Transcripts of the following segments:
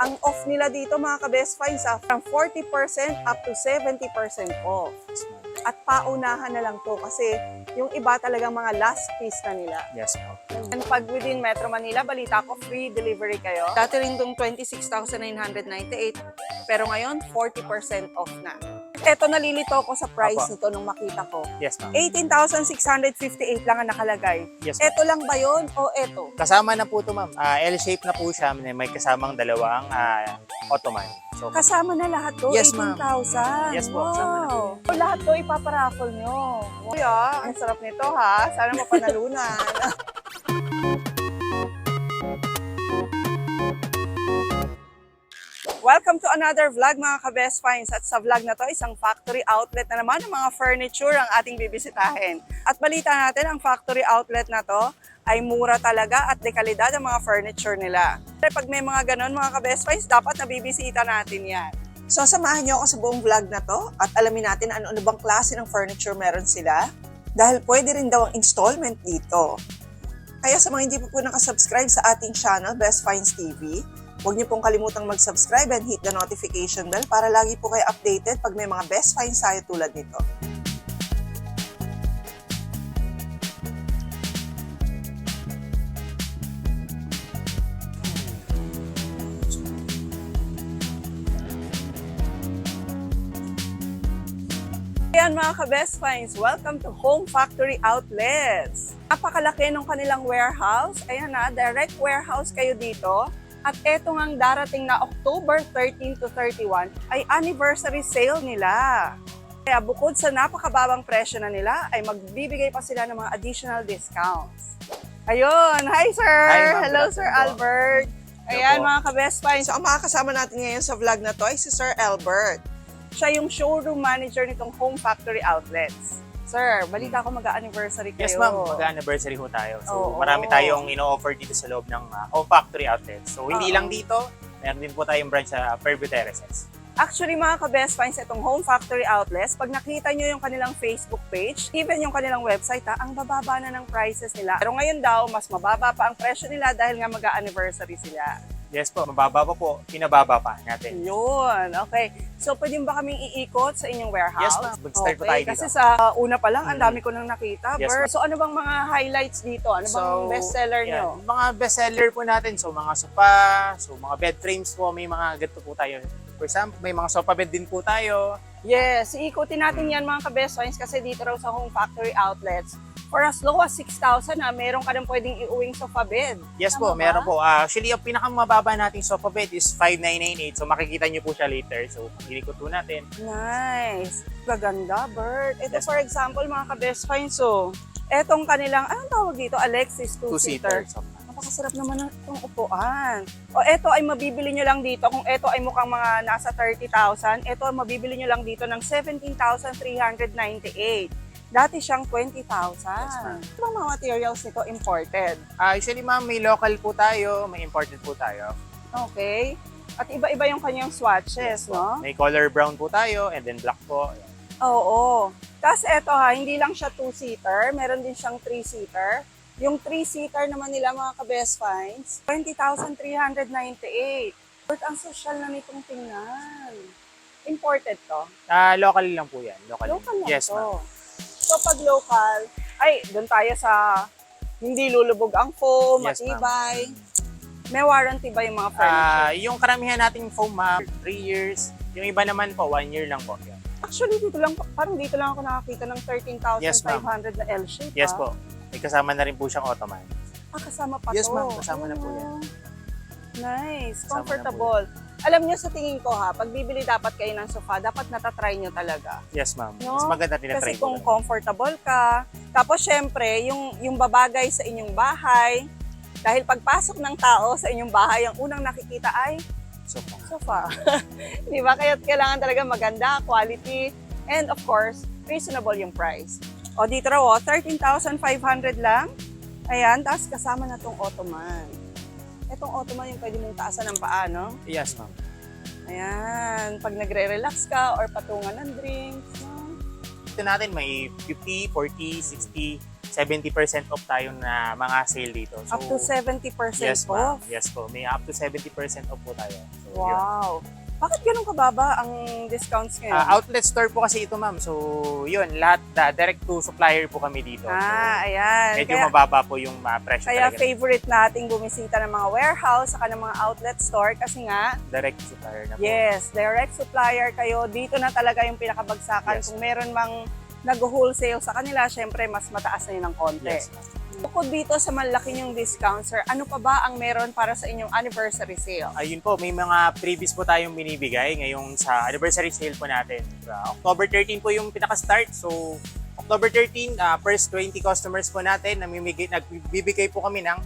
Ang off nila dito mga ka-best finds from 40% up to 70% off. At paunahan na lang to kasi yung iba talagang mga last piece na nila. Yes, ma'am. And pag within Metro Manila, balita ko free delivery kayo. Dati rin itong 26,998 pero ngayon 40% off na. Eto nalilito ko sa price Apo. nito nung makita ko. Yes, ma'am. 18,658 lang ang nakalagay. Yes, ma'am. Eto lang ba yun o eto? Kasama na po ito, ma'am. L-shape na po siya. May kasamang dalawang ottoman. So, Kasama na lahat to, Yes, ma'am. 18,000. Yes po, kasama na po. So, lahat to ipaparaffle nyo. Kuya, ang sarap nito ha. Sana mapanalunan. Welcome to another vlog mga ka-best finds. At sa vlog na to, isang factory outlet na naman ng mga furniture ang ating bibisitahin. At balita natin, ang factory outlet na to ay mura talaga at dekalidad ang mga furniture nila. Pag may mga ganon mga ka-best finds, dapat nabibisita natin yan. So samahan niyo ako sa buong vlog na to at alamin natin ano bang klase ng furniture meron sila. Dahil pwede rin daw ang installment dito. Kaya sa mga hindi pa po nakasubscribe sa ating channel, Best Finds TV, huwag niyo pong kalimutang mag-subscribe and hit the notification bell para lagi po kayo updated pag may mga best finds tayo tulad nito. Ayan mga ka-best finds, welcome to Home Factory Outlets. Napakalaki ng kanilang warehouse. Ayan na, direct warehouse kayo dito. At eto ngang darating na October 13 to 31 ay anniversary sale nila. Kaya bukod sa napakababang presyo na nila, ay magbibigay pa sila ng mga additional discounts. Ayun, hi sir! Hi, ma'am. Hello Good Sir afternoon po. Albert! Ayan Hello po. mga ka-best finds. So ang makakasama natin ngayon sa vlog na to ay si Sir Albert. Siya yung showroom manager nitong Home Factory Outlets. Sir, balita ko mag-anniversary kayo. yes, ma'am. Mag-anniversary ho tayo. So, Oo. marami tayong ino-offer dito sa loob ng Home Factory Outlet. So, hindi Oo. lang dito, meron din po tayong branch sa Fairview Terraces. Actually, mga ka-best finds, itong Home Factory Outlets, pag nakita nyo yung kanilang Facebook page, even yung kanilang website, ang bababa na ng prices nila. Pero ngayon daw, mas mababa pa ang presyo nila dahil nga mag-anniversary sila. Yes po, mababa pa po, pinababa pa natin. Yun, okay. So, pwede ba kaming iikot sa inyong warehouse? Yes, ma'am. Mag-start po tayo dito. Kasi sa una pa lang, ang dami ko nang nakita. Yes, Bert. ma'am. So, ano bang mga highlights dito? Ano bang bestseller nyo? yan. Mga bestseller po natin, so mga sofa, so mga bed frames po, may mga ganito po tayo. For example, may mga sofa bed din po tayo. Yes, iikutin natin yan mga ka-best finds kasi dito raw sa Home Factory Outlets, for as low as 6,000 meron ka nang pwedeng iuwing sofa bed. Yes Tama po, ba? meron po. Actually, ang pinakamababa nating sofa bed is 5,998. So makikita niyo po siya later. So ilikot po natin. Nice. Gaganda, Bert. Ito Yes, for example, mga ka-best finds, so, etong kanilang, anong tawag dito? Alexis Two-seater. two-seater. Napakasarap naman ng itong upuan. O eto ay mabibili nyo lang dito. Kung eto ay mukhang mga nasa 30,000, eto ay mabibili nyo lang dito ng 17,398. Dati siyang 20,000. ma'am. Ano bang mga materials nito imported? Usually ma'am, may local po tayo, may imported po tayo. Okay. At iba-iba yung kanyang swatches, Po. no? May color brown po tayo and then black po. Ayan. Oo. Tapos eto hindi lang siya 2-seater, meron din siyang 3-seater. Yung 3-seater naman nila mga ka-best finds, 20,398. But ang social na nitong tingnan. Imported to. Local lang po yan. Local Local lang yes, to. ma'am. So pag local, ay doon tayo sa hindi lulubog ang foam, Yes, ma'am. matibay. May warranty ba yung mga furniture? Yung karamihan nating foam ma'am, 3 years. Yung iba naman po, 1 year lang po. Yan. Actually, parang dito lang ako nakakita ng 13,500 Yes, ma'am. na L-shape. Yes po. May kasama na rin po siyang ottoman. Kasama pa Yes, to. ma'am. Kasama na po yan. Nice. Kasama Comfortable. Alam niyo sa tingin ko pag bibili dapat kayo ng sofa, dapat natatry niyo talaga. Yes, ma'am. No? Mas maganda tinatry Kasi ko kung lang. comfortable ka, tapos syempre, yung babagay sa inyong bahay, dahil pagpasok ng tao sa inyong bahay, ang unang nakikita ay So, po. sofa. Di ba? Kaya kailangan talaga maganda, quality, and of course, reasonable yung price. O dito raw, 13,500 lang. Ayan, tapos kasama na tong ottoman. Itong ottoman yung pwede mong taasan ng paa, no? Yes, ma'am. Ayan, pag nagre-relax ka or patungan ng drinks, no? Ito natin may 50, 40, 60. 70% off tayo na mga sale dito. So, Up to 70% yes, ma'am. off? Yes po. May up to 70% off po tayo. So, yun. Wow! Bakit ganun kababa ang discounts ngayon? Outlet store po kasi ito, ma'am. So, yun, lahat direct to supplier po kami dito. Ayan. So, medyo mababa po yung presyo Kaya talaga. favorite nating bumisita ng mga warehouse saka ng mga outlet store kasi nga, Direct to supplier na po. yes, direct supplier kayo. Dito na talaga yung pinakabagsakan. Yes. Kung meron mang nag-wholesale sa kanila, syempre mas mataas na yun ng konti. Yes, ma'am. Bukod dito sa malaki yung discount, sir, ano pa ba ang meron para sa inyong anniversary sale? Ayun po, may mga freebies po tayong binibigay ngayong sa anniversary sale po natin. October 13 po yung pinaka-start. So, October 13, first 20 customers po natin, nagbibigay po kami ng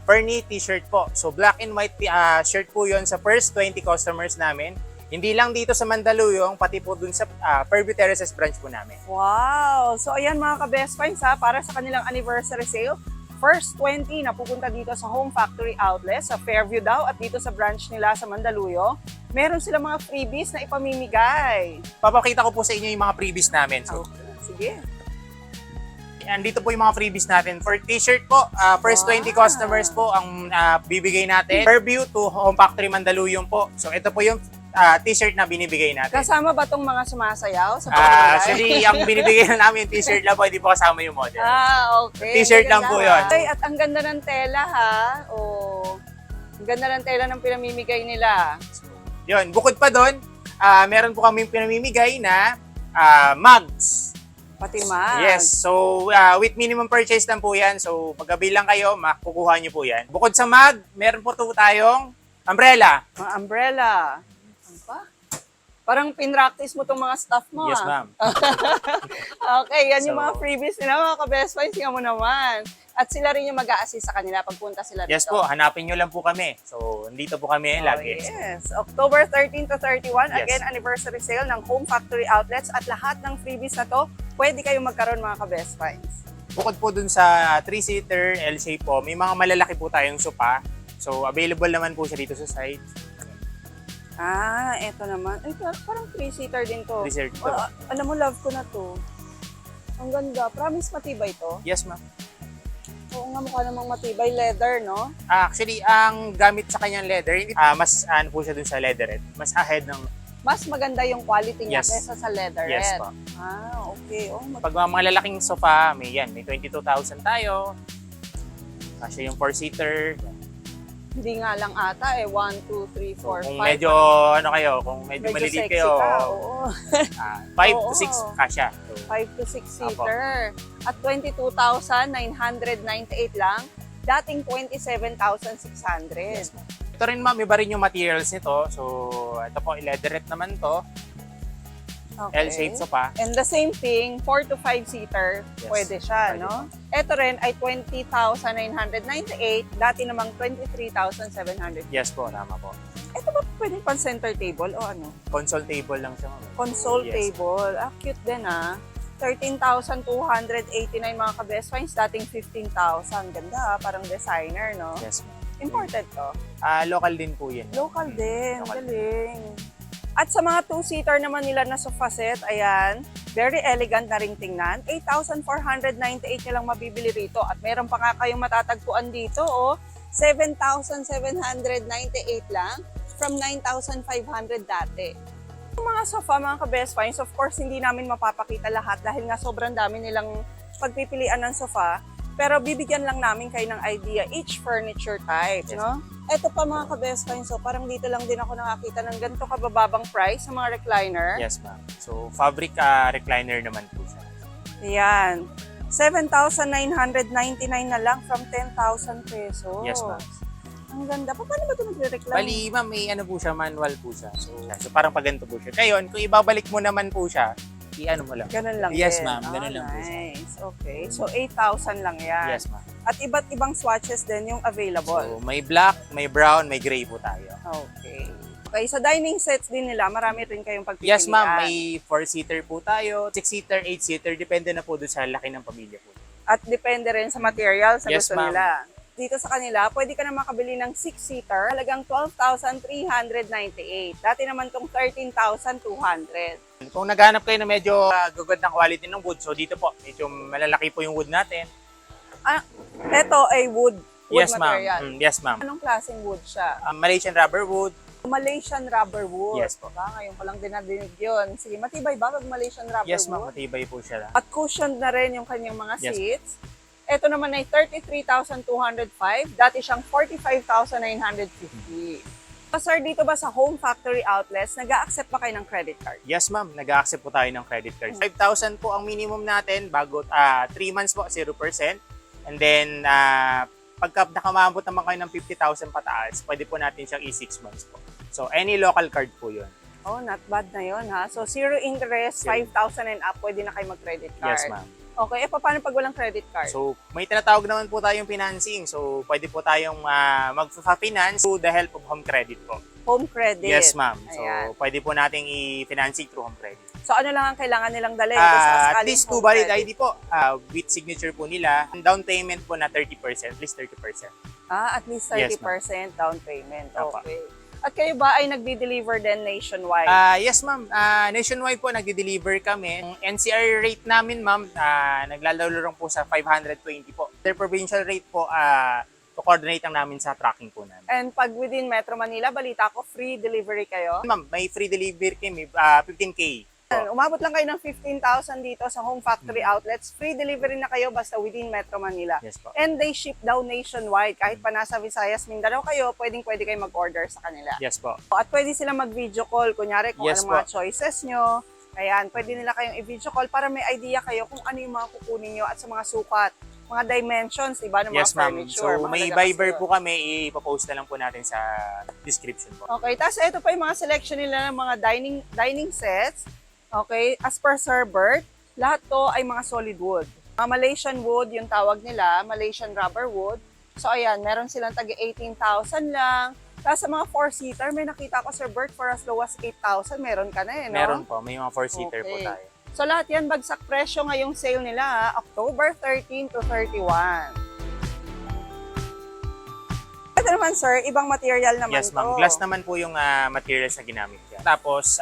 Fernie t-shirt po. So, black and white shirt po yun sa first 20 customers namin. Hindi lang dito sa Mandaluyong, pati po dun sa Fairview Terraces branch po namin. Wow! So ayan mga ka-best finds ha, para sa kanilang anniversary sale, first 20 na pupunta dito sa Home Factory Outlet sa Fairview daw at dito sa branch nila sa Mandaluyong, meron silang mga freebies na ipamimigay. Papakita ko po sa inyo yung mga freebies namin. So, Sige. andito po yung mga freebies natin. For t-shirt po, first 20 Wow. customers po ang bibigay natin. Fairview to Home Factory Mandaluyong po. So ito po yung t-shirt na binibigay natin. Kasama ba tong mga sumasayaw sa paglalay? Actually, ang binibigay na namin yung t-shirt lang po, hindi po kasama yung model. Okay. T-shirt lang po yun. Ay, at ang ganda ng tela ha. Oh. Ang ganda ng tela ng pinamimigay nila. Yun, bukod pa doon, meron po kami pinamimigay na mugs. Pati mag. Yes, so with minimum purchase lang po yan. So pag-avail lang kayo, makukuha nyo po yan. Bukod sa mug, meron po tayong umbrella. Mga umbrella. Ano pa? Parang pinractice mo tong mga staff mo. Yes, ah. ma'am. Okay, yan yung So, mga freebies nila, mga ka-best finds. Tingnan mo naman. At sila rin yung mag-a-assist sa kanila pagpunta sila dito. Yes po, hanapin nyo lang po kami. So, nandito po kami lagi. Yes. October 13 to 31, Yes. again, anniversary sale ng Home Factory Outlets. At lahat ng freebies na to, pwede kayong magkaroon mga ka-best finds. Bukod po dun sa 3-seater L-shape po, may mga malalaki po tayong sopa. So, available naman po siya dito sa site. Eto naman. Ay, parang 3-seater din to. 3-seater to. Alam mo, love ko na to. Ang ganda. Promise matibay to. Yes, ma'am. Oo nga, mukha namang matibay. Leather, no? Actually, ang gamit sa kanyang leather, mas ano po siya dun sa leatherette. Mas ahead ng... Mas maganda yung quality niya Yes. kaysa sa leatherette. Yes po. Okay. Oh, Pag mga lalaking sofa, may 22,000 tayo. Kasi yung 4-seater. hindi nga lang ata 1, 2, 3, 4, 5. So, kung medyo, ano kayo, kung medyo maliliit sexy kayo, ka, oo. 5 Oo. to 6 kasya. So, 5 to 6 seater. At 22,998 lang. Dating 27,600. yes, ma'am. Ito rin ma'am, iba rin yung materials nito. So, ito po, leatherette naman to. Okay. L-shaped sofa. And the same thing, 4 to 5 seater, Yes, pwede siya, pwede. no? Ito rin ay 20,998, dati namang 23,700. Yes po, tama po. Ito ba pwede pang center table o ano? Console table lang siya ma'am. Console Yes. table. Cute din 13,289 mga ka-best finds, dating 15,000. Ganda parang designer, no? Yes ma'am. Imported to. Local din po yun. Local din, Local. galing. At sa mga 2-seater naman nila na sofa set, ayan, very elegant na ring tingnan. 8,498 nyo lang mabibili rito. At meron pa nga kayong matatagpuan dito, 7,798 lang from 9,500 dati. Yung mga sofa, mga ka-best finds, of course, hindi namin mapapakita lahat dahil nga sobrang dami nilang pagpipilian ng sofa. Pero bibigyan lang namin kayo ng idea each furniture type, Yes. no? Ito pa mga ka-best finds, so parang dito lang din ako nakakita ng ganito kabababang price sa mga recliner. Yes ma'am. So, fabric recliner naman po siya. Ayan. 7,999 na lang from 10,000 pesos. Yes ma'am. Ang ganda. Paano ba ito nagre-recline? Bali ma'am, may ano po siya, manual po siya. So parang pag ganito po siya. Ngayon, kung ibabalik mo naman po siya, i-ano mo lang. Ganun lang Yes, din. ma'am. Ganun lang po siya. Nice. Okay. So, 8,000 lang yan. Yes ma'am. At iba't ibang swatches din yung available. So, may black, may brown, may gray po tayo. Okay. Okay, sa dining sets din nila, marami rin kayong pagpipilian. Yes ma'am, may 4-seater po tayo, 6-seater, 8-seater, depende na po doon sa laki ng pamilya po. At depende rin sa material sa Yes, gusto ma'am. nila. Dito sa kanila, pwede ka na makabili ng 6-seater, halagang 12,398. Dati naman tong 13,200. Kung naghanap kayo na medyo gagod ng quality ng wood, so dito po, medyo malalaki po yung wood natin. Ito ay wood Yes, ma'am. material. Yes, ma'am. Anong klaseng wood siya? Malaysian rubber wood. Malaysian rubber wood. Yes po. Ngayon ko lang dinadinig yun. Sige, matibay ba pag Malaysian rubber Yes, ma'am. wood? Matibay po siya. At cushioned na rin yung kanyang mga Yes. seats. Ito naman ay 33,205. Dati siyang 45,950. So, sir, dito ba sa Home Factory Outlets, nag-a-accept ba kayo ng credit card? Yes, ma'am. Nag-accept po tayo ng credit card. 5,000 po ang minimum natin bago 3 months po, 0%. And then, pagka nakamabot naman kayo ng 50,000 pataas, pwede po natin siyang i-6 months po. So, any local card po yun. Oh, not bad na yun, ha? So, zero interest, 5,000 and up, pwede na kayo mag-credit card. Yes, ma'am. Okay, paano pag walang credit card? So, may tinatawag naman po tayong financing. So, pwede po tayong mag-finance through the help of home credit po. Home credit. Yes, ma'am. So, Ayan. pwede po nating i-financing through home credit. So, ano lang ang kailangan nilang dalhin? Kung At sakaling least home 2 valid credit. ID po. With signature po nila. Down payment po na 30%. At least 30%. At least Yes, 30% down payment. Apa. Okay. At kayo ba ay nagdi-deliver din nationwide? Yes, ma'am. Nationwide po, nagde-deliver kami. Ang NCR rate namin, ma'am, naglalaro lang po sa 520 po. Their provincial rate po, to-coordinate lang namin sa tracking po namin. And pag within Metro Manila, balita ko, free delivery kayo? Ma'am, may free delivery kami, 15K. Umabot lang kayo ng 15,000 dito sa Home Factory Outlets. Free delivery na kayo basta within Metro Manila. Yes po. And they ship down nationwide. Kahit pa nasa Visayas, Mindanao kayo, pwede kayo mag-order sa kanila. Yes po. At pwede sila mag-video call. Kunyari kung Yes anong mga po. choices nyo. Ayan, pwede nila kayong i-video call para may idea kayo kung ano yung mga kukunin nyo at sa mga sukat. Mga dimensions, diba, ng mga Yes, ma'am. furniture. So, mga may gagastos Viber yun. po kami. Ipopost na lang po natin sa description po. Okay, tapos ito pa yung mga selection nila ng mga dining sets. Okay, as per Sir Bert, lahat to ay mga solid wood. Mga Malaysian wood, yung tawag nila, Malaysian rubber wood. So ayan, meron silang tagi 18,000 lang. Tapos sa mga 4-seater, may nakita ko Sir Bert for as low as 8,000, meron ka na no? Meron po. May mga 4-seater po Okay. tayo. So lahat yan, bagsak presyo ngayong sale nila, October 13 to 31. Ito naman sir, ibang material naman Yes, ma'am. to. Glass naman po yung materials na ginamit niya. Tapos,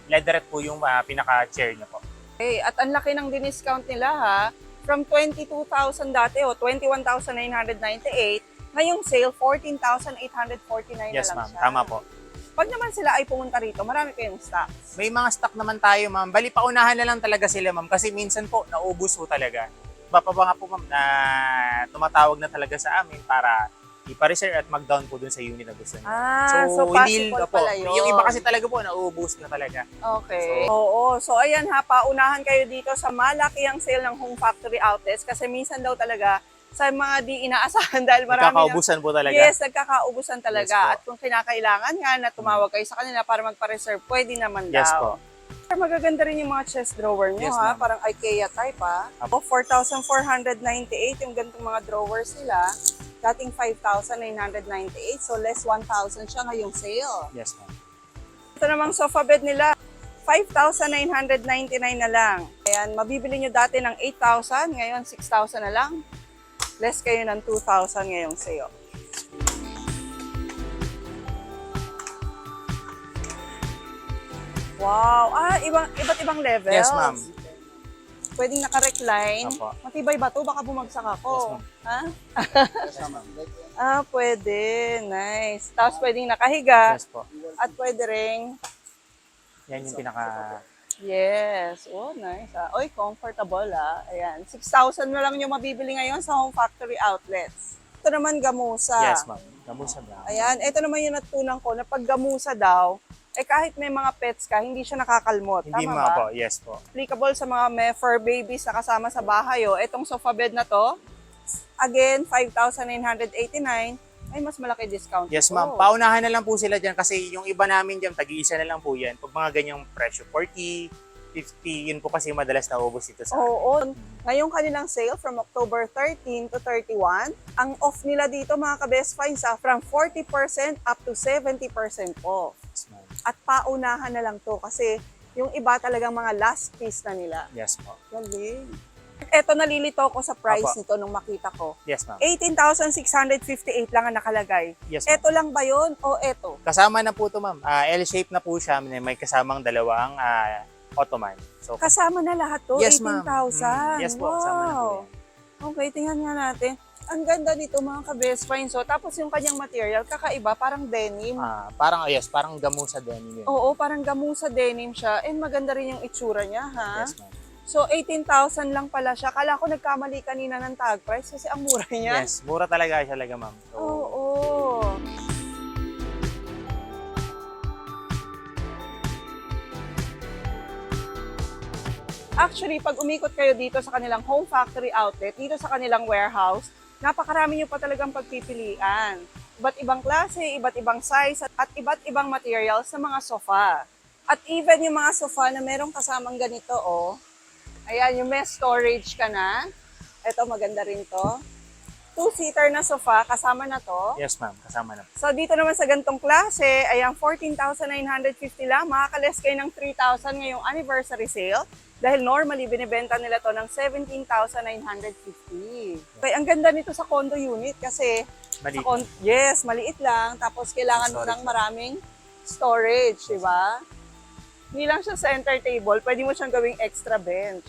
leatherette po yung pinaka-chair niya po. Okay, at ang laki ng diniscount nila ha. From 22,000 dati o 21,998, ngayong sale 14,849 Yes, na lang ma'am. siya. Tama po. Pag naman sila ay pumunta rito, marami kayong stocks. May mga stock naman tayo, ma'am. Bali, paunahan na lang talaga sila, ma'am. Kasi minsan po, naubos po talaga. Iba pa ba nga po, ma'am, na tumatawag na talaga sa amin para ipa-reserve at mag-down po dun sa unit na gusto niya. So possible po. pala yun. Yung iba kasi talaga po, nauubos na talaga. Okay. Oo. So, ayan ha, paunahan kayo dito sa malakiang sale ng Home Factory Outlets kasi minsan daw talaga sa mga di inaasahan dahil marami Nagkakaubusan po talaga. Yes, nagkakaubusan talaga. Yes po. At kung kinakailangan nga na tumawag kayo sa kanila para magpa-reserve, pwede naman Yes daw. po. Pero magaganda rin yung mga chest drawer nyo Yes, ha, ma'am. parang IKEA type ha. Apo. 4,498 yung ganitong mga drawers sila. Dating 5,998, so less 1,000 siya ngayong sale. Yes, ma'am. Ito namang sofa bed nila, 5,999 na lang. Ayan, mabibili nyo dati ng 8,000, ngayon 6,000 na lang. Less kayo ng 2,000 ngayong sale. Wow! Iba't ibang levels. Yes, ma'am. Pwedeng naka-recline. Opo. Matibay ba to? Baka bumagsak ako. Yes, ma'am. Ha? Pwede. Nice. Tapos pwedeng nakahiga. Yes po. At pwede ring Yan yung pinaka... yes. Oh, nice. Oy, comfortable Ayan. 6,000 na lang yung mabibili ngayon sa Home Factory Outlets. Ito naman gamusa. Yes, ma'am. Gamusa brown. Ayan. Ito naman yung natutunan ko na pag gamusa daw, kahit may mga pets ka, hindi siya nakakalmot. Hindi Tama mga ba? po. Yes po. Applicable sa mga may fur babies na kasama sa bahay. Itong sofa bed na to, again, 5,989. Ay, mas malaki discount. Yes, ito. ma'am. Paunahan na lang po sila dyan kasi yung iba namin dyan, tag-iisa na lang po yan. Pag mga ganyang presyo, 40, 50, yun po kasi madalas naubos dito sa Oo. Ngayong kanilang sale from October 13 to 31, ang off nila dito mga ka-best finds from 40% up to 70% off. Yes, ma'am. At paunahan na lang to kasi yung iba talagang mga last piece na nila. Yes po. Galing. Eto, nalilito ko sa price Apo. nito nung makita ko. Yes, ma'am. 18,658 lang ang nakalagay. Yes, ma'am. Eto lang ba yun o eto? Kasama na po ito, ma'am. L-shape na po siya. May kasamang dalawang ottoman. So, Kasama na lahat to, yes, ma'am. 18,000. Yes po, kasama na po Wow. yan. Okay, tingnan nga natin. Ang ganda nito mga ka-best find. So, tapos yung kanyang material, kakaiba, parang denim. Parang, yes, parang gamusa denim yun. Oo, parang gamusa denim siya. And maganda rin yung itsura niya, ha? Yes, ma'am. So, 18,000 lang pala siya. Kala ko nagkamali kanina ng tag price kasi ang mura niya. Yes, mura talaga siya talaga, ma'am. So, Oo. Actually, pag umikot kayo dito sa kanilang home factory outlet, dito sa kanilang warehouse, napakarami nyo pa talagang pagpipilian. Iba't ibang klase, iba't ibang size, at iba't ibang materials sa mga sofa. At even yung mga sofa na merong kasamang ganito, oh. Ayan, yung may storage ka na. Ito, maganda rin to. Two-seater na sofa, kasama na to. yes, ma'am, kasama na. So, dito naman sa gantong klase, ayan, 14,950 lang. Makakalis kayo ng 3,000 ngayong anniversary sale. Dahil normally, binibenta nila to ng 17,950. Okay, ang ganda nito sa condo unit kasi Mali. yes, maliit lang. Tapos kailangan mo Storage. ng maraming storage, di ba? Hindi lang siya center table, pwede mo siyang gawing extra bench.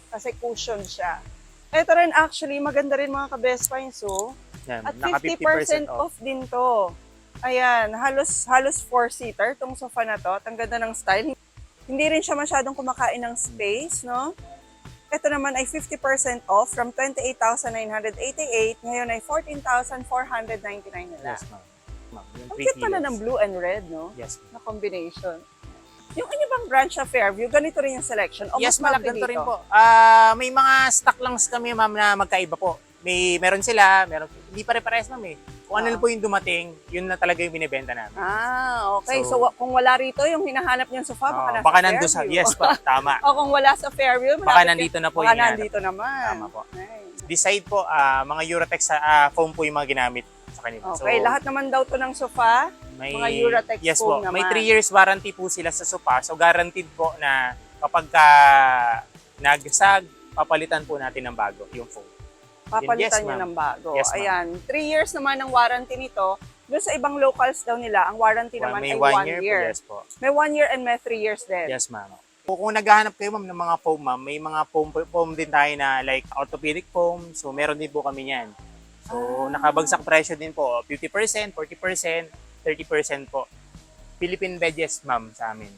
Kasi cushion siya. Ito rin actually, maganda rin mga ka-best finds, oh. Yan, At naka 50% off din to. Ayan, halos 4-seater tong sofa na to. At ang ganda ng style. Hindi rin siya masyadong kumakain ng space, no? Ito naman ay 50% off from 28,988. Ngayon ay 14,499 na lang. Yes, ma'am. Ma'am, yung Ang 3 cute pala kilos. ng blue and red, no? Yes, ma'am. Na combination. Yung iba bang branch sa Fairview, ganito rin yung selection? O Yes, mas ma'am, malaki ganito dito? rin po. May mga stock lang kami, ma'am, na magkaiba po. Meron sila, hindi pare-parehas, ma'am eh. Kung ano po yung dumating, yun na talaga yung binibenta namin. Okay. So, So, kung wala rito, yung hinahanap niyong sofa, baka nasa baka Fairview. nandun sa, yes pa, tama. O kung wala sa Fairview, Baka nandito na po baka yung hinahanap. nandito naman. Tama po. Nice. This side po, mga Eurotex foam po yung mga ginamit sa kanila. Okay, lahat naman daw to ng sofa, mga Eurotex yes foam po, naman. may 3 years warranty po sila sa sofa. So guaranteed po na kapag nagsag, papalitan po natin ng bago yung foam. Papalitan Yes, niyo ma'am. ng bago. Yes, ma'am. Ayan, 3 years naman ang warranty nito. Doon sa ibang locals daw nila, ang warranty naman May ay 1 1 year, year. po, yes po. May 1 year and may 3 years din. Yes, ma'am. Kung naghahanap kayo, ma'am, ng mga foam, ma'am, may mga foam din tayo na like orthopedic foam. So, meron din po kami yan. So, nakabagsak presyo din po. 50%, 40%, 30% po. Philippine bed, yes, ma'am, sa amin.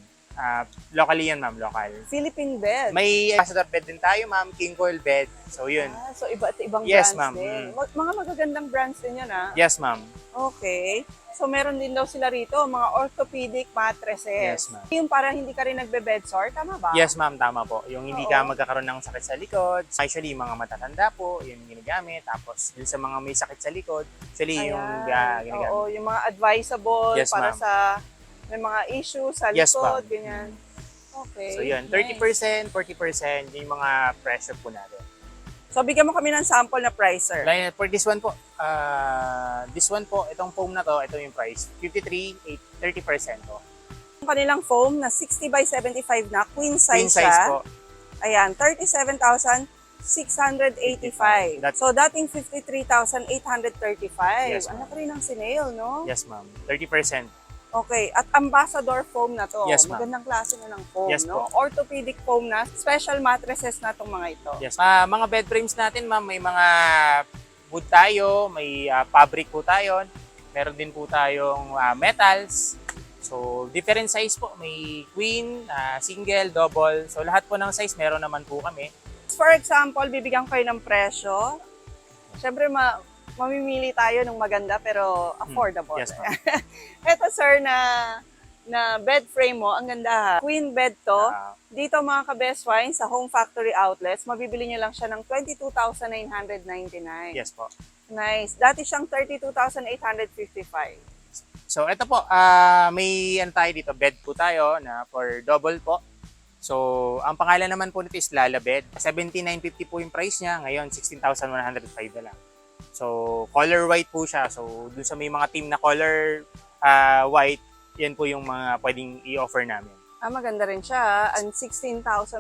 Locally yan, ma'am, local. Philippine bed. May ambassador bed din tayo, ma'am, king coil bed. So, yun. So iba't ibang Yes, brands ma'am. din. Mga magagandang brands din yan, ah. Yes, ma'am. Okay. So meron din daw sila rito, mga orthopedic mattresses. Yes, ma'am. Yung para hindi ka rin nagbe-bed sore, tama ba? Yes, ma'am, tama po. Yung hindi Oo. ka magkakaroon ng sakit sa likod. Actually, yung mga matatanda po, yun yung ginagamit. Tapos, yung sa mga may sakit sa likod, actually, yung ginagamit. Oo, yung mga advisable Yes, para ma'am. sa may mga issues sa Yes, likod, ma'am. ganyan. Okay. So, yun, nice. 30%, 40%, yung mga presyo po natin. So bigyan mo kami ng sample na price, sir. Like, for this one po, itong foam na to, ito yung price. 30% po. Yung kanilang foam na 60 by 75 na, queen size, Queen size siya. po. Ayan, 37,685. So dating 53,835. Yes, Ang ma'am. laki rin ng sinail, no? Yes, ma'am. 30%. Okay, at ambassador foam na to. Yes, ma'am. Magandang klase na ng foam, Yes, no? po. Orthopedic foam na, special mattresses na itong mga ito. Yes. Mga bed frames natin, ma'am, may mga wood tayo, may fabric po tayo. Meron din po tayong metals. So, different size po. May queen, single, double. So, lahat po ng size meron naman po kami. For example, bibigyan kayo ng presyo. Siyempre, mamimili tayo ng maganda pero affordable. Yes, ma'am. Ito, sir, na bed frame mo, ang ganda ha. Queen bed to. Dito mga ka-best finds sa Home Factory Outlets, mabibili nyo lang siya ng 22,999. Yes po. Nice. Dati siyang 32,855. So, ito po, may tayo dito, bed po tayo na for double po. So, ang pangalan naman po nito is Lala Bed. 17,950 po yung price niya. Ngayon, 16,105 na lang. So, color white po siya. So, dun sa may mga team na color white, yan po yung mga pwedeng i-offer namin. Maganda rin siya ha. And 16,105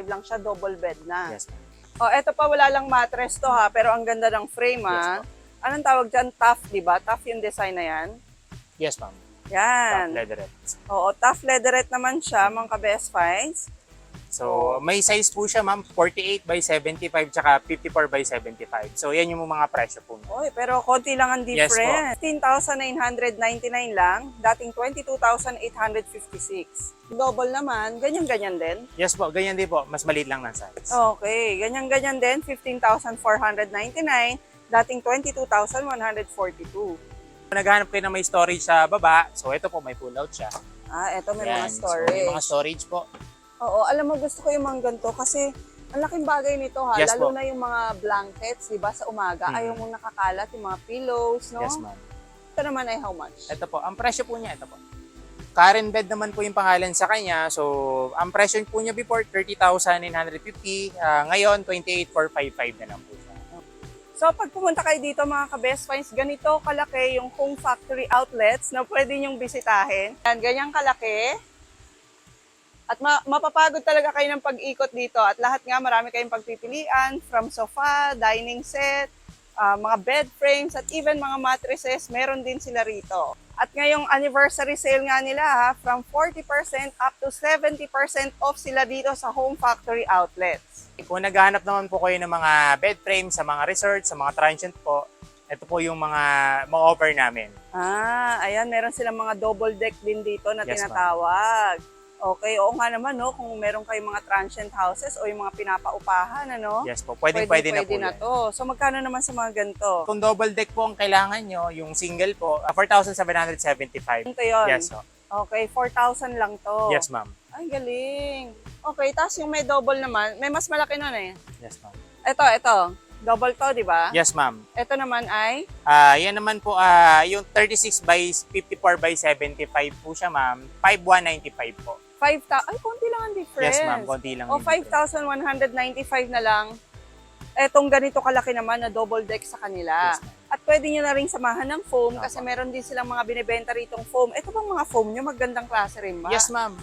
lang siya, double bed na. Yes, ma'am. Oh, eto pa, wala lang mattress to ha, pero ang ganda ng frame ha. Yes, Anong tawag dyan? Tough, di ba? Tough yung design na yan. Yes, ma'am. Yan. Top leatherette. Oo, tough leatherette naman siya, mga ka-best finds. So, may size po siya, ma'am, 48 by 75 tsaka 54 by 75. So, yan yung mga presyo po. Oy, pero konti lang ang Yes po. difference. 15,999 lang, dating 22,856. Double naman, ganyan-ganyan din. Yes po, ganyan din po. Mas maliit lang ng size. Okay, ganyan-ganyan din, 15,499, dating 22,142. Kung naghahanap kayo na may storage sa baba, so ito po, may pull-out siya. Eto may Yan. mga So, storage. may mga storage po. Oo, alam mo, gusto ko yung mga ganito kasi ang laking bagay nito ha, Yes lalo po. na yung mga blankets, di ba, sa umaga, ayaw mong nakakalat yung mga pillows, no? Yes, ma'am. Ito naman ay how much? Ito po, ang presyo po niya, ito po. Karen bed naman po yung pangalan sa kanya. So, ang presyo po niya before, 30,950. Ngayon, 28,455 na lang po siya. So, pag pumunta kayo dito mga ka-Best Finds, ganito kalaki yung Home Factory outlets na pwede nyong bisitahin. Yan, ganyang kalaki. At mapapagod talaga kayo ng pag-ikot dito. At lahat nga, marami kayong pagpipilian from sofa, dining set, mga bed frames, at even mga mattresses, meron din sila rito. At ngayong anniversary sale nga nila, from 40% up to 70% off sila dito sa Home Factory outlets. Kung naghahanap naman po kayo ng mga bed frame sa mga resort, sa mga transient po, ito po yung mga offer namin. Ayan, meron silang mga double deck din dito na Yes, tinatawag. Okay, oo nga naman, no, kung meron kayong mga transient houses o yung mga pinapaupahan, ano? Yes po, pwede na po na yan. to. So, magkano naman sa mga ganito? Kung double deck po ang kailangan nyo, yung single po, 4,775. Ito yun? Yes, po. Okay, 4,000 lang to. Yes, ma'am. Ay, galing. Okay, tapos yung may double naman, may mas malaki nun eh. Yes, ma'am. Ito. Double to, di ba? Yes, ma'am. Ito naman ay? Yan naman po, yung 36 by 54 by 75 po siya, ma'am. 5,195 po. 5,000. Ay, konti lang ang difference. Yes, ma'am. Konti lang. O, yung difference. 5,195 na lang. Etong ganito kalaki naman na double deck sa kanila. Yes, ma'am. At pwede nyo na rin samahan ng foam kasi Tama. meron din silang mga binibenta ritong foam. Ito bang mga foam nyo? Magandang klase rin ba? Yes, ma'am.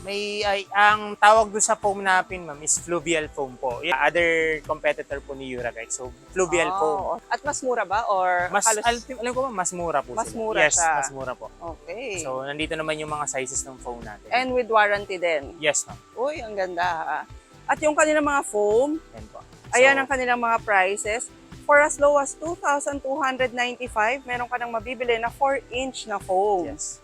Ang tawag doon sa foam natin, ma'am, is fluvial foam po. Yung other competitor po ni Uragite. So, fluvial foam. At mas mura ba? Or Mas, halos... alam ko ba, mas mura po Mas sila. mura yes, siya. mas mura po. Okay. So, nandito naman yung mga sizes ng foam natin. And with warranty din. Yes, ma'am. Uy, ang ganda ha. At yung kanilang mga foam, Yan po. ayan So, ang kanilang mga prices. For as low as 2,295, meron ka nang mabibili na 4-inch na foam. yes.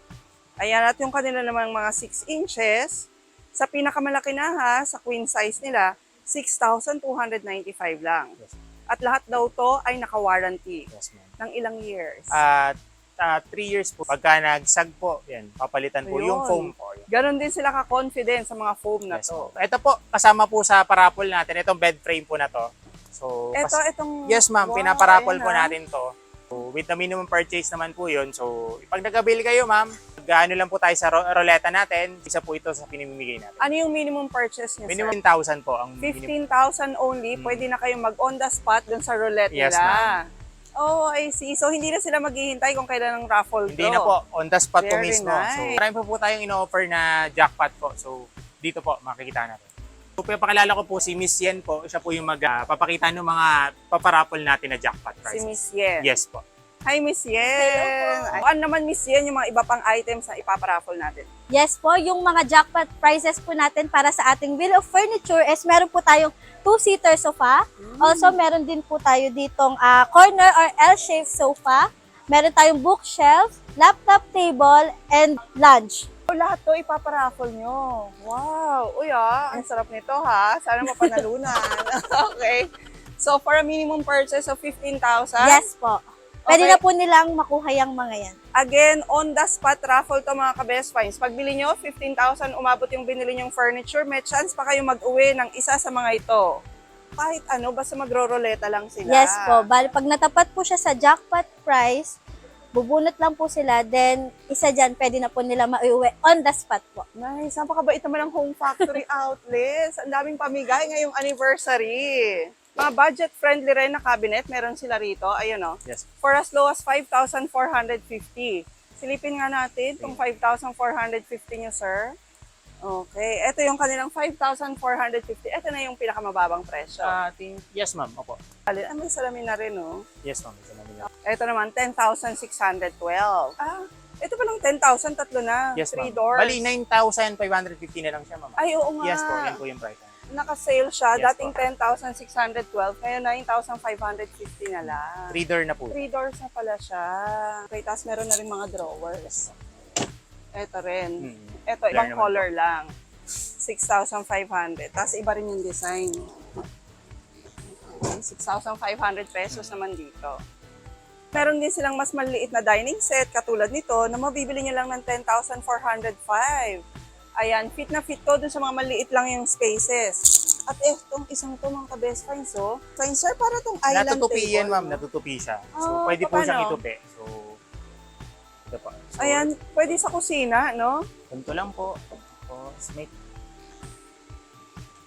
Ayan, at yung kanila namang mga 6 inches, sa pinakamalaki na ha, sa queen size nila, 6,295 lang. Yes, At lahat daw to ay naka-warranty yes, ma'am. ng ilang years. At 3 years po. Pagka nagsag po, yan, papalitan po yung Ayun. foam po. Yan. Ganon din sila ka-confident sa mga foam na Yes, to. ma'am. Ito po, kasama po sa parapol natin. Itong bed frame po na to. So, Itong... yes, ma'am. Wow, Pinaparapol ayan, po ha. natin to. So, with the minimum purchase naman po yun. So, pag nag-avail kayo, ma'am, gaano lang po tayo sa ruleta natin. Isa po ito sa pinimimigay natin. Ano yung minimum purchase niya, Minimum sir? 10,000 po ang minimum. 15,000 only, pwede na kayong mag-on the spot dun sa roulette Yes, nila. ma'am. Oh, I see. So, hindi na sila maghihintay kung kailan ang raffle Hindi draw. na po, on the spot po Very mismo. nice. So, marami po tayong ino-offer na jackpot po. So, dito po, makikita natin. So, papakilala ko po si Miss Yen po. Siya po yung magpapakita ng mga paparapol natin na jackpot Si prices. Miss Yen. Yes po. Hi, Miss Yen. Hello po. Ano naman, Miss Yen, yung mga iba pang items na ipaparaffle natin? Yes po, yung mga jackpot prices po natin para sa ating Wheel of Furniture is meron po tayong 2-seater sofa. Also, meron din po tayo ditong corner or L-shaped sofa. Meron tayong bookshelf, laptop table, and lounge. So, lahat to ipaparaffle nyo. Wow. Uy, ang sarap nito ha. Sana mapanalunan. Okay. So, for a minimum purchase of 15,000, Yes po. Pwede Okay. na po nilang makuha yung mga yan. again, on the spot raffle to mga ka-Best Finds. Pag bili nyo, 15,000 umabot yung binili nyong furniture, may chance pa kayo mag-uwi ng isa sa mga ito. Kahit ano, basta magro-roleta lang sila. Yes po. Bali, pag natapat po siya sa jackpot price, bubunot lang po sila, then isa dyan, pwede na po nila maiuwi on the spot po. Nice. Napakabait naman ng Home Factory Outlets. Ang daming pamigay ngayong anniversary. Mga budget-friendly rin na cabinet, meron sila rito. Ayun o. Yes. For as low as 5,450. Silipin nga natin itong 5,450 nyo, sir. Okay. Ito yung kanilang 5,450. Ito na yung pinakamababang presyo. Yes, ma'am. Opo. May salamin na rin, oh. Yes, ma'am. Ito namin yan. Ito naman, 10,612. Ito pa lang 10,000, tatlo na. Yes, 3 ma'am. doors. Bali, 9,550 na lang siya, ma'am. Ay, oo nga. Yes po, yan po yung price. Naka-sale siya. Yes Dating po. 10,612. Ngayon, 9,550 na lang. 3 door na po. 3 doors na pala siya. Okay, tapos meron na rin mga drawers. Ito rin. Ito, Color ibang naman color lang. 6,500. Tapos iba rin yung design. Okay, 6,500 pesos naman dito. Meron din silang mas maliit na dining set katulad nito na mabibili nyo lang ng 10,405. Ayan, fit na fit to dun sa mga maliit lang yung spaces. At itong isang to mga ka-best finds, oh. Fine, sir, para tong island Natutupi table. yan, ma'am. no? Natutupi siya. So, Ah, pwede po siyang paano? itupi. So, ito po. So, Ayan, pwede sa kusina, no? ganito lang po. Tapos, may...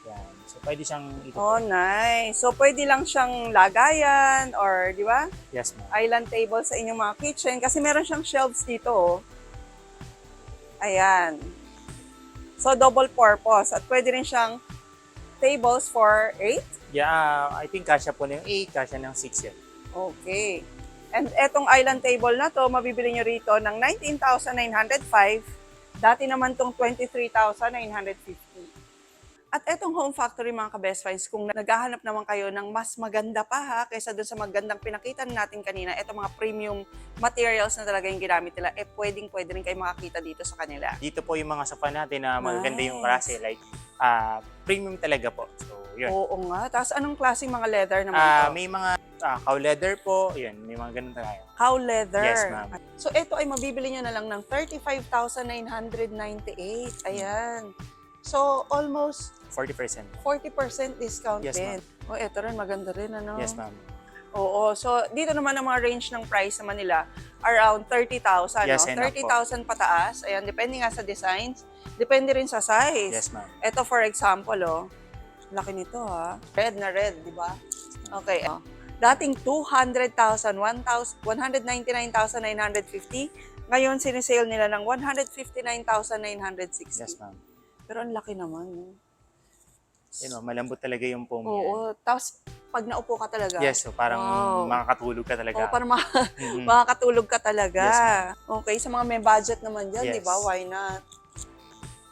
Yan. So, pwede siyang itupi. Oh, nice. So, pwede lang siyang lagayan or, di ba? Yes, ma'am. Island table sa inyong mga kitchen kasi meron siyang shelves dito, oh. Ayan. So, double purpose. At pwede rin siyang tables for 8. Yeah, I think kasya po ng 8, kasya ng 6 yan. Okay. And etong island table na to, mabibili nyo rito ng 19,905. Dati naman tong 23,950. At etong Home Factory mga ka-best finds, kung naghahanap naman kayo ng mas maganda pa ha, kaysa doon sa magandang pinakita natin kanina, etong mga premium materials na talaga yung ginamit nila, pwede rin kayo makakita dito sa kanila. Dito po yung mga sofa natin na maganda yung Nice. klase. Like, premium talaga po. So, yun. Oo nga. Tapos anong klaseng mga leather naman to? May mga cow leather po. Yun, may mga ganun tayo. Cow leather. Yes, ma'am. So, ito ay mabibili nyo na lang ng 35,998. Ayan. So, almost 40%. 40% discount Yes, din. Oh, ito rin, maganda rin, ano? Yes, ma'am. Oo. So, dito naman ang mga range ng price naman nila, around 30,000, Yes, no? enough po. 30,000 pataas. Ayan, depende nga sa designs. Depende rin sa size. Yes, ma'am. Ito, for example, oh. Laki nito, ha? Red na red, di ba? Okay. Oh. Dating 200,000, 199,950. Ngayon, sinisale nila ng 159,960. Yes, ma'am. Pero ang laki naman, no? Yun, oh, malambot talaga yung foam niya. Oo. Tapos, pag naupo ka talaga. Yes, so parang Wow. makakatulog ka talaga. Oo, parang Mhm. makakatulog ka talaga. Yes, ma'am. Okay, sa mga may budget naman dyan, Yes. di ba? Why not?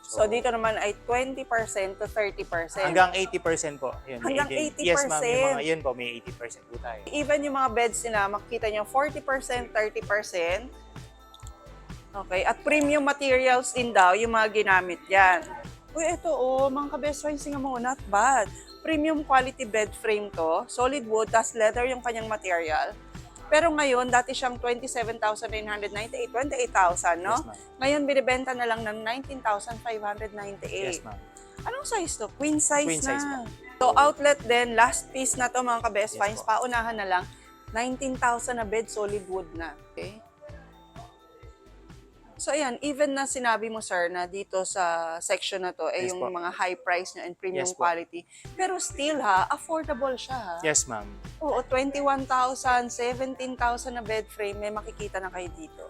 So, dito naman ay 20% to 30%. Hanggang 80% po. Yun, Hanggang 80. Yes, ma'am. Yung 80%. mga, yun po, may 80% po tayo. Even yung mga beds nila, makikita nyo 40%, 30%. Okay, at premium materials din daw yung mga ginamit yan. Uy, ito mga ka-best friends nga mo, not bad. Premium quality bed frame to, solid wood, tas leather yung kanyang material. Pero ngayon, dati siyang 27,998, 28,000, no? Yes, ma'am. Ngayon, binibenta na lang ng 19,598. Yes, ma'am. Anong size to? Queen size Queen na. size So, outlet din, last piece na to mga ka-best Yes finds, po. paunahan na lang, 19,000 na bed, solid wood na. Okay? So, ayan, even na sinabi mo, sir, na dito sa section na to, Yes yung po. mga high price niya and premium Yes po. quality. Pero still, affordable siya, Yes, ma'am. Oo, 21,000, 17,000 na bed frame, may makikita na kayo dito.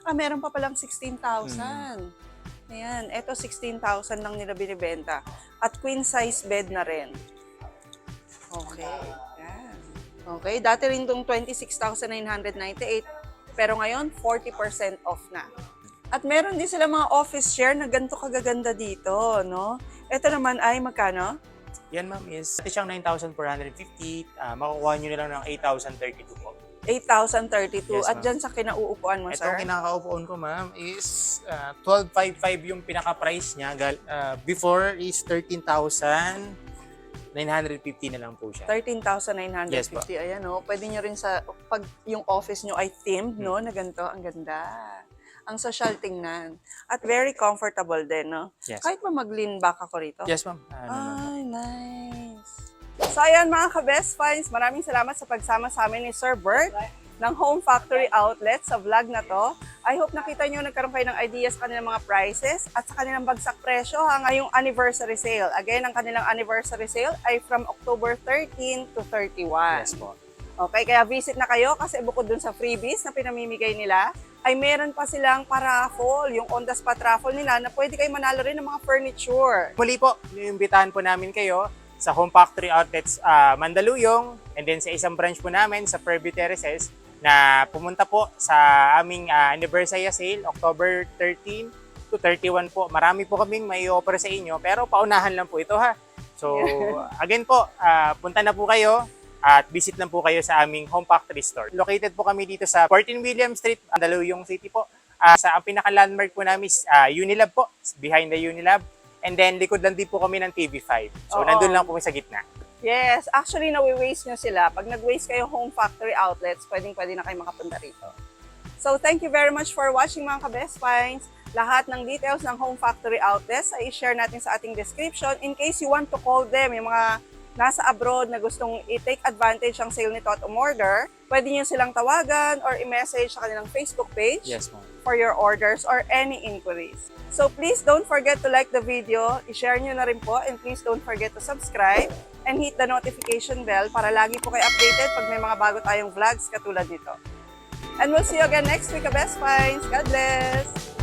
Meron pa palang 16,000. Ayan, eto 16,000 lang nila binibenta. At queen size bed na rin. Okay. Yan. Okay, dati rin itong 26,998, pero ngayon 40% off na. At meron din sila mga office chair na ganito kagaganda dito, no? Ito naman ay magkano? Yan, ma'am, is dati siyang 9,450. Makukuha nyo na lang ng 8,032 po. 8,032. Yes, At ma'am. dyan sa kinauupuan mo, Itong sir? kinakaupuan ko, ma'am, is 12,555 yung pinaka-price niya. Before is 13,950 na lang po siya. 13,950. Yes, po. Ayan, no? Pwede nyo rin sa, pag yung office nyo ay themed, no? Na ganito, ang ganda. Ang social tingnan. At very comfortable din, no? Yes. Kahit pa mag-lean back ako rito. Yes, ma'am. Ano, ma'am. Ay, nice. So, ayan mga ka-best finds, maraming salamat sa pagsama sa amin ni Sir Bert ng Home Factory Outlet sa vlog na to. I hope nakita nyo, nagkaroon kayo ng ideas sa kanilang mga prices at sa kanilang bagsak presyo ngayong anniversary sale. Again, ang kanilang anniversary sale ay from October 13 to 31. Yes po. Okay, kaya visit na kayo kasi bukod dun sa freebies na pinamimigay nila, ay meron pa silang paraffle, yung on-the-spot raffle nila na pwede kayo manalo rin ng mga furniture. Muli po, iimbitahan po namin kayo sa Home Factory Outlets Mandaluyong and then sa isang branch po namin sa Fairview Terraces na pumunta po sa aming anniversary sale, October 13 to 31 po. Marami po kaming may offer sa inyo pero paunahan lang po ito ha. So, again po, punta na po kayo at visit lang po kayo sa aming Home Factory Store. Located po kami dito sa 14 William Street, Mandaluyong City po. Ang pinaka-landmark po namin is Unilab po, behind the Unilab. And then, likod lang din po kami ng TV5. So, Oo. nandun lang po sa gitna. Yes, actually nawi-waste nyo sila. Pag nag-waste kayo Home Factory Outlets, pwedeng-pwede na kayo makapunta rito. So thank you very much for watching mga ka-Best Finds. Lahat ng details ng Home Factory Outlets ay i-share natin sa ating description in case you want to call them, yung mga nasa abroad na gustong i-take advantage ang sale nito at umorder, pwede nyo silang tawagan or i-message sa kanilang Facebook page Yes, ma'am. for your orders or any inquiries. So please don't forget to like the video, i-share nyo na rin po, and please don't forget to subscribe and hit the notification bell para lagi po kayo updated pag may mga bago tayong vlogs katulad nito. And we'll see you again next week, Best Finds. God bless!